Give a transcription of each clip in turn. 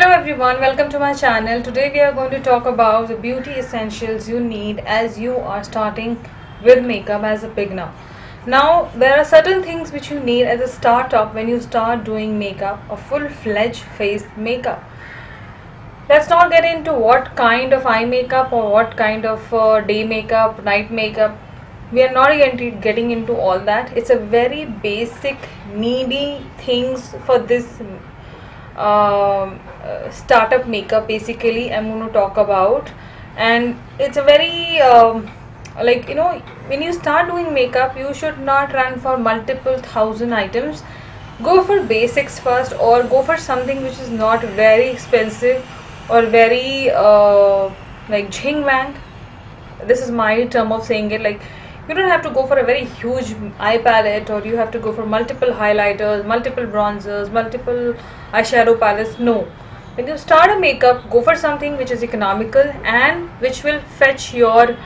Hello everyone, welcome to my channel. Today we are going to talk about the beauty essentials you need as you are starting with makeup as a beginner. Now there are certain things which you need as a startup when you start doing makeup, a full-fledged face makeup. Let's not get into what kind of eye makeup or what kind of day makeup, night makeup. We are not getting into all that. It's a very basic, needy things for this startup makeup. Basically, I'm going to talk about, and it's a very when you start doing makeup, you should not run for multiple thousand items. Go for basics first, or go for something which is not very expensive or very like jing wang. This is my term of saying it. Like, you don't have to go for a very huge eye palette, or you have to go for multiple highlighters, multiple bronzers, multiple eyeshadow palettes. No, when you start a makeup, go for something which is economical and which will fetch your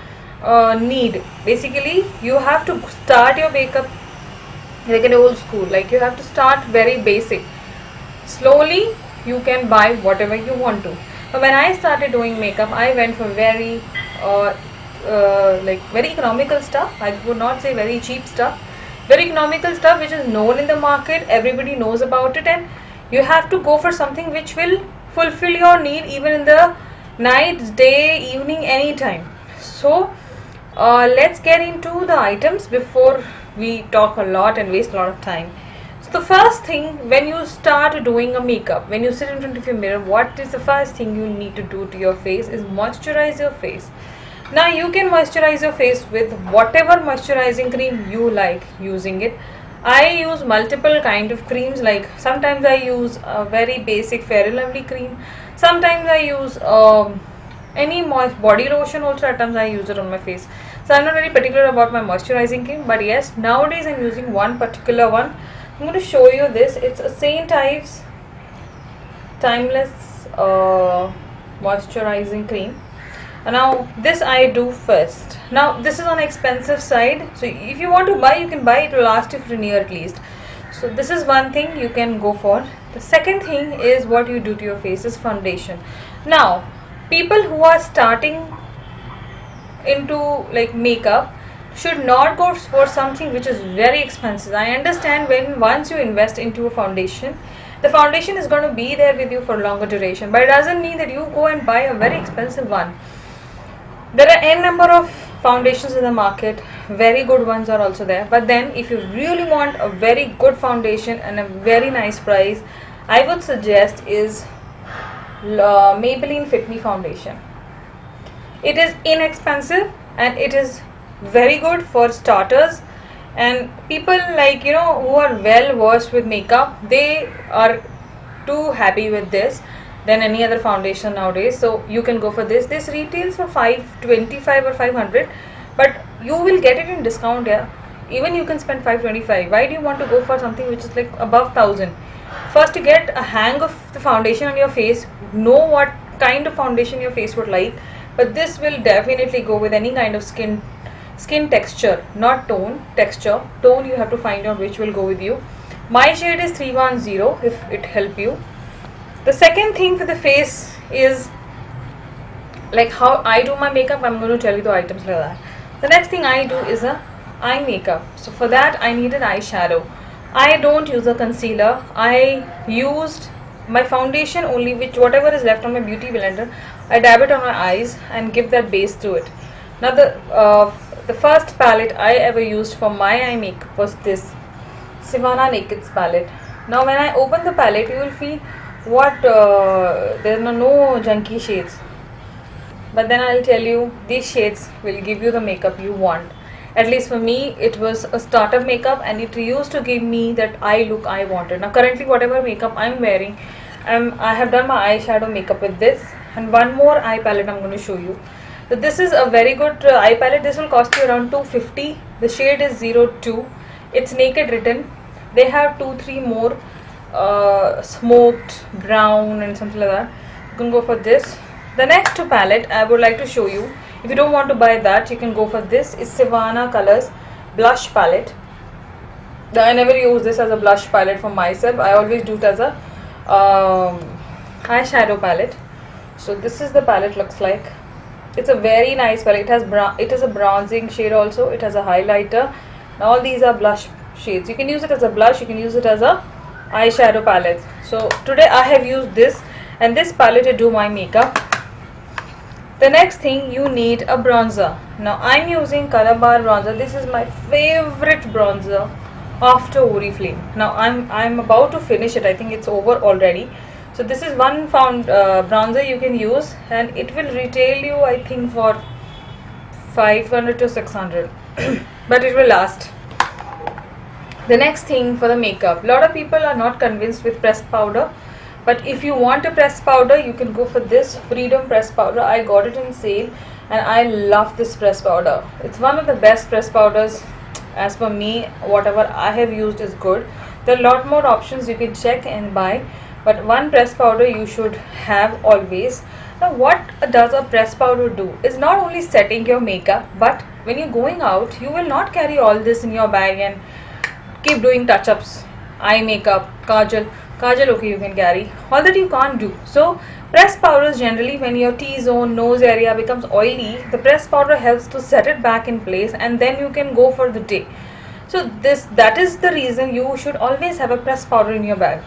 need. Basically, you have to start your makeup like an old school. Like, you have to start very basic. Slowly you can buy whatever you want to. But when I started doing makeup, I went for very very economical stuff. I would not say very cheap stuff. Very economical stuff which is known in the market. Everybody knows about it, and you have to go for something which will fulfill your need even in the night, day, evening, anytime. So let's get into the items before we talk a lot and waste a lot of time. So the first thing, when you start doing a makeup, when you sit in front of your mirror, what is the first thing you need to do to your face is moisturize your face. Now you can moisturize your face with whatever moisturizing cream you like using it. I use multiple kind of creams. Like, sometimes I use a very basic Fair and Lovely cream. Sometimes I use any moist body lotion also. At times I use it on my face. So I'm not very particular about my moisturizing cream, but yes, nowadays I'm using one particular one. I'm going to show you this. It's a St. Ives Timeless moisturizing cream. Now this I do first. Now this is on expensive side, so if you want to buy, you can buy. It will last you for a year at least. So this is one thing you can go for. The second thing is what you do to your face is foundation. Now people who are starting into like makeup should not go for something which is very expensive. I understand when once you invest into a foundation, the foundation is going to be there with you for longer duration, but it doesn't mean that you go and buy a very expensive one. There are n number of foundations in the market. Very good ones are also there, but then if you really want a very good foundation and a very nice price, I would suggest is Maybelline Fit Me foundation. It is inexpensive and it is very good for starters, and people who are well versed with makeup, they are too happy with this than any other foundation nowadays. So you can go for this. This retails for 525 or 500, but you will get it in discount. Yeah, even you can spend 525. Why do you want to go for something which is like above 1000? First, to get a hang of the foundation on your face, know what kind of foundation your face would like. But this will definitely go with any kind of skin texture, not tone. Texture, tone you have to find out which will go with you. My shade is 310 if it help you. The second thing for the face is like how I do my makeup. I'm going to tell you the items like that. The next thing I do is a eye makeup. So for that I need an eyeshadow. I don't use a concealer. I used my foundation only, which whatever is left on my beauty blender, I dab it on my eyes and give that base to it. Now the first palette I ever used for my eye makeup was this Sivana Naked's palette. Now when I open the palette, you will feel what there are no junky shades, but then I'll tell you, these shades will give you the makeup you want. At least for me, it was a startup makeup and it used to give me that eye look I wanted. Now currently whatever makeup I'm wearing, I have done my eyeshadow makeup with this, and one more eye palette I'm going to show you. So this is a very good eye palette. This will cost you around 250. The shade is 02. It's Naked written. They have 2-3 more smoked brown and something like that. You can go for this. The next palette I would like to show you, if you don't want to buy that, you can go for this. Is Savannah Colors blush palette. I never use this as a blush palette for myself. I always do it as a eyeshadow palette. So this is the palette looks like. It's a very nice palette. It is a bronzing shade also. It has a highlighter. Now all these are blush shades. You can use it as a blush. You can use it as a eyeshadow palette. So today I have used this and this palette to do my makeup. The next thing, you need a bronzer. Now I'm using Calabar bronzer. This is my favorite bronzer after Oriflame. Now I'm about to finish it. I think it's over already. So this is one bronzer you can use, and it will retail you I think for 500 to 600 but it will last. The next thing for the makeup, a lot of people are not convinced with pressed powder, but if you want a pressed powder you can go for this Freedom pressed powder. I got it in sale and I love this pressed powder. It's one of the best pressed powders as per me. Whatever I have used is good. There are a lot more options you can check and buy, but one pressed powder you should have always. Now what does a pressed powder do? It's not only setting your makeup, but when you're going out you will not carry all this in your bag and keep doing touch-ups, eye makeup, kajal okay you can carry, all that you can't do. So pressed powders, generally when your T-zone, nose area becomes oily, the pressed powder helps to set it back in place and then you can go for the day. So that is the reason you should always have a pressed powder in your bag.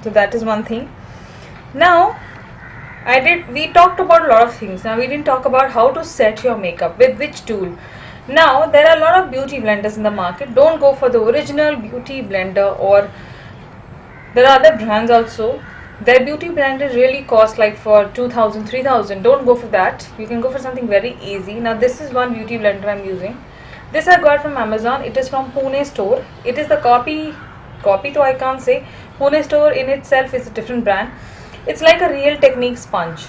So that is one thing. Now we talked about a lot of things. Now we didn't talk about how to set your makeup, with which tool. Now there are a lot of beauty blenders in the market. Don't go for the original beauty blender, or there are other brands also. Their beauty blender really cost like for 2000 3000. Don't go for that. You can go for something very easy. Now this is one beauty blender I'm using. This I got from Amazon. It is from Pune store. It is the copy to I can't say. Pune store in itself is a different brand. It's like a Real Technique sponge.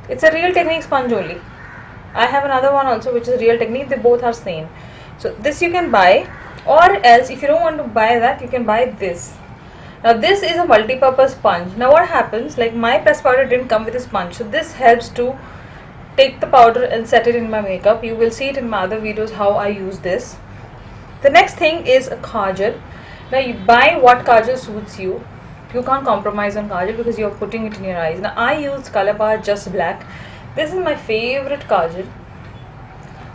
It's a Real Technique sponge only. I have another one also which is Real Technique. They both are same. So this you can buy, or else if you don't want to buy that, you can buy this. Now this is a multi-purpose sponge. Now what happens, like my pressed powder didn't come with a sponge, so this helps to take the powder and set it in my makeup. You will see it in my other videos how I use this. The next thing is a kajal. Now you buy what kajal suits you. You can't compromise on kajal because you're putting it in your eyes. Now I use Calabar Just Black. This is my favorite kajal.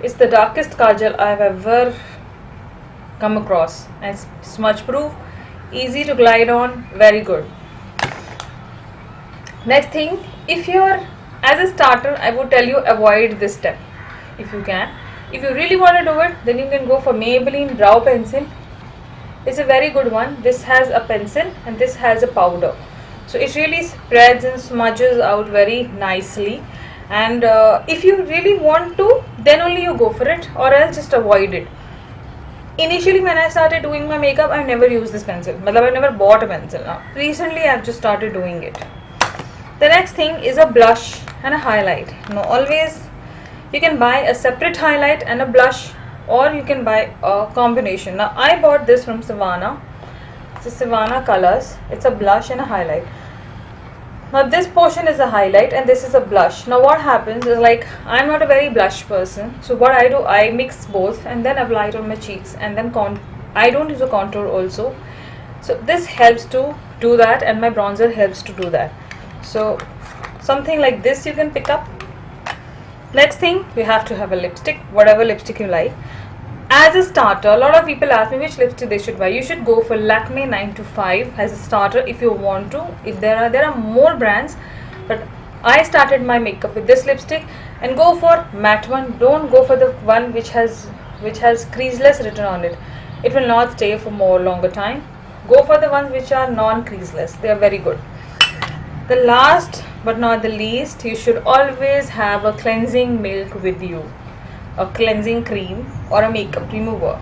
It's the darkest kajal I've ever come across, and it's smudge proof, easy to glide on, very good. Next thing, if you're as a starter, I would tell you avoid this step if you can. If you really want to do it, then you can go for Maybelline Brow Pencil. It's a very good one. This has a pencil and this has a powder, so it really spreads and smudges out very nicely. And if you really want to, then only you go for it, or else just avoid it. Initially when I started doing my makeup, I never used this pencil. I never bought a pencil. Now recently I've just started doing it. The next thing is a blush and a highlight. Now always you can buy a separate highlight and a blush, or you can buy a combination. Now I bought this from Savannah. It's a Savannah Colors. It's a blush and a highlight. Now this portion is a highlight and this is a blush. Now what happens is, like, I'm not a very blush person, so what I do, I mix both and then apply it on my cheeks, and then I don't use a contour also. So this helps to do that, and my bronzer helps to do that. So something like this you can pick up. Next thing, you have to have a lipstick, whatever lipstick you like. As a starter, a lot of people ask me which lipstick they should buy. You should go for Lakme 925 as a starter if you want to. If there are more brands, but I started my makeup with this lipstick. And go for matte one. Don't go for the one which has creaseless written on it. It will not stay for longer time. Go for the ones which are non-creaseless. They are very good. The last but not the least, you should always have a cleansing milk with you, a cleansing cream or a makeup remover.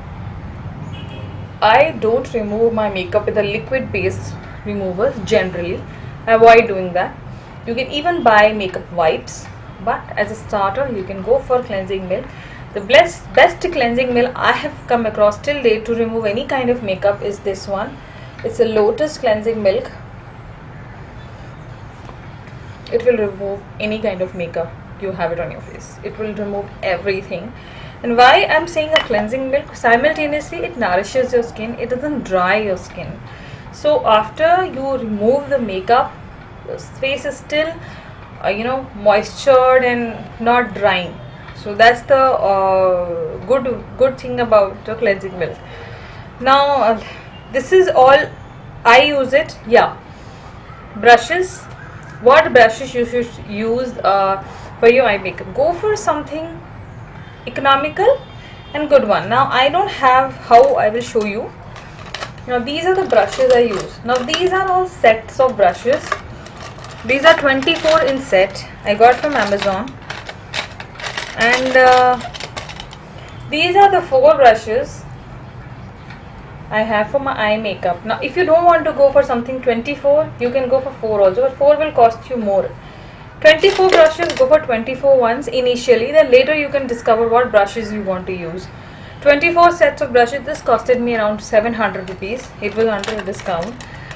I don't remove my makeup with a liquid based remover generally. I avoid doing that. You can even buy makeup wipes, but as a starter you can go for cleansing milk. The best cleansing milk I have come across till date to remove any kind of makeup is this one. It's a Lotus cleansing milk. It will remove any kind of makeup you have it on your face. It will remove everything. And why I'm saying a cleansing milk, simultaneously it nourishes your skin, it doesn't dry your skin. So after you remove the makeup, face is still moistured and not drying. So that's the good thing about the cleansing milk. Now this is all I use it. Yeah, brushes. What brushes you should use for your eye makeup? Go for something economical and good one. Now I don't have how I will show you. Now these are the brushes I use. Now these are all sets of brushes. These are 24 in set. I got from Amazon. And these are the 4 brushes I have for my eye makeup. Now if you don't want to go for something 24, you can go for 4 also, but 4 will cost you more. 24 brushes, go for 24 ones initially, then later you can discover what brushes you want to use. 24 sets of brushes, this costed me around 700 rupees. It was under a discount,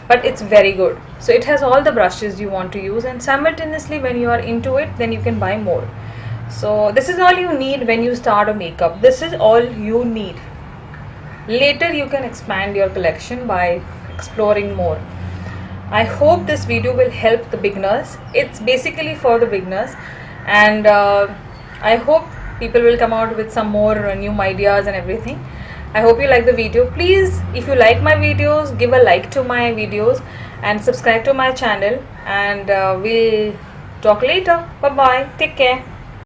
but it's very good. So it has all the brushes you want to use, and simultaneously when you are into it, then you can buy more. So this is all you need when you start a makeup. This is all you need. Later you can expand your collection by exploring more. I hope this video will help the beginners. It's basically for the beginners, and I hope people will come out with some more new ideas and everything. I hope you like the video. Please, if you like my videos, give a like to my videos and subscribe to my channel, and we'll talk later. Bye bye. Take care.